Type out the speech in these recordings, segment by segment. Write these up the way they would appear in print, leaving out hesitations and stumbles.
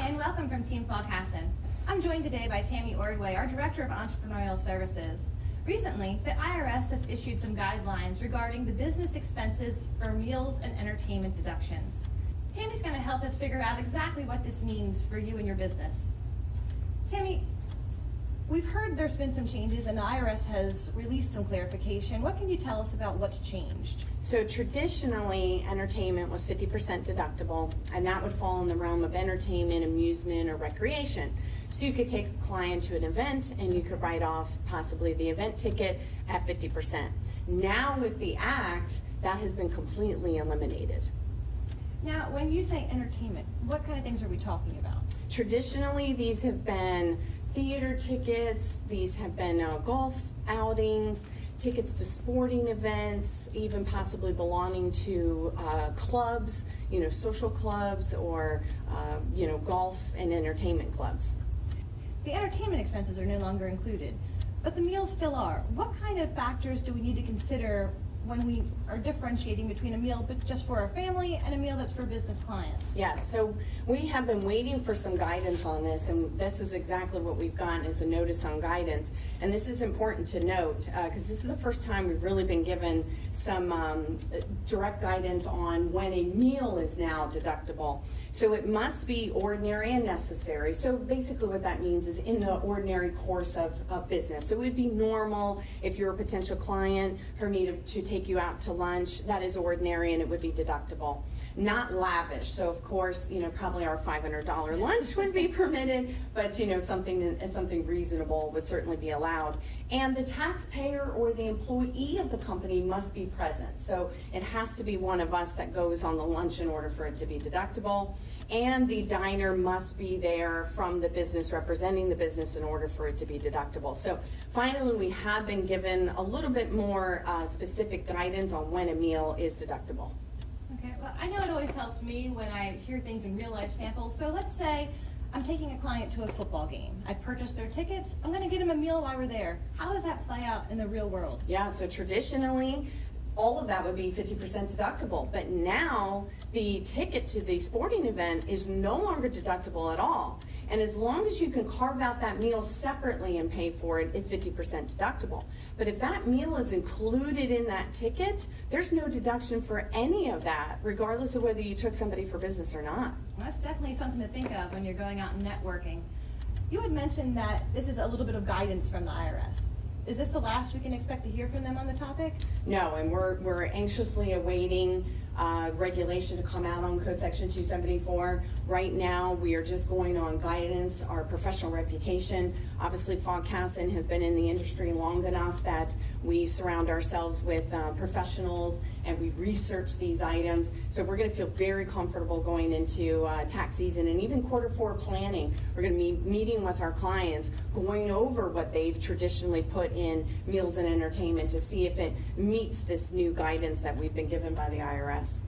and welcome from Team Falcasson. I'm joined today by Tammy Ordway, our Director of Entrepreneurial Services. Recently, the IRS has issued some guidelines regarding the business expenses for meals and entertainment deductions. Tammy's going to help us figure out exactly what this means for you and your business. Tammy, we've heard there's been some changes and the IRS has released some clarification. What can you tell us about what's changed? So traditionally, entertainment was 50% deductible, and that would fall in the realm of entertainment, amusement, or recreation. So you could take a client to an event and you could write off possibly the event ticket at 50%. Now with the act, that has been completely eliminated. Now, when you say entertainment, what kind of things are we talking about? Traditionally, these have been theater tickets, these have been golf outings, tickets to sporting events, even possibly belonging to clubs, social clubs or, golf and entertainment clubs. The entertainment expenses are no longer included, but the meals still are. What kind of factors do we need to consider when we are differentiating between a meal but just for our family and a meal that's for business clients? Yes, so we have been waiting for some guidance on this, and this is exactly what we've gotten is a notice on guidance. And this is important to note because this is the first time we've really been given some direct guidance on when a meal is now deductible. So it must be ordinary and necessary. So basically what that means is in the ordinary course of business. So it would be normal if you're a potential client for me to take you out to lunch. That is ordinary and it would be deductible. Not lavish. So of course, probably our $500 lunch would be permitted, but something reasonable would certainly be allowed. And the taxpayer or the employee of the company must be present. So it has to be one of us that goes on the lunch in order for it to be deductible. And the diner must be there from the business, representing the business in order for it to be deductible. So finally, we have been given a little bit more specific guidance on when a meal is deductible. Okay, well, I know it always helps me when I hear things in real life samples. So let's say I'm taking a client to a football game. I purchased their tickets. I'm going to get them a meal while we're there. How does that play out in the real world? Yeah, so traditionally, all of that would be 50% deductible. But now the ticket to the sporting event is no longer deductible at all. And as long as you can carve out that meal separately and pay for it, it's 50% deductible. But if that meal is included in that ticket, there's no deduction for any of that, regardless of whether you took somebody for business or not. Well, that's definitely something to think of when you're going out and networking. You had mentioned that this is a little bit of guidance from the IRS. Is this the last we can expect to hear from them on the topic? No, and we're anxiously awaiting regulation to come out on Code Section 274. Right now, we are just going on guidance, our professional reputation. Obviously, Falcasson has been in the industry long enough that we surround ourselves with professionals and we research these items. So we're going to feel very comfortable going into tax season and even Q4 planning. We're going to be meeting with our clients, going over what they've traditionally put in meals and entertainment to see if it meets this new guidance that we've been given by the IRS.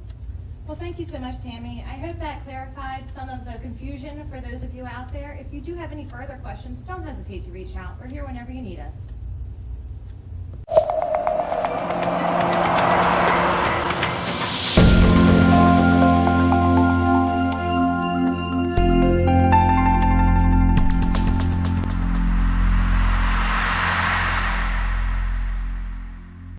Well, thank you so much, Tammy. I hope that clarified some of the confusion for those of you out there. If you do have any further questions, don't hesitate to reach out. We're here whenever you need us.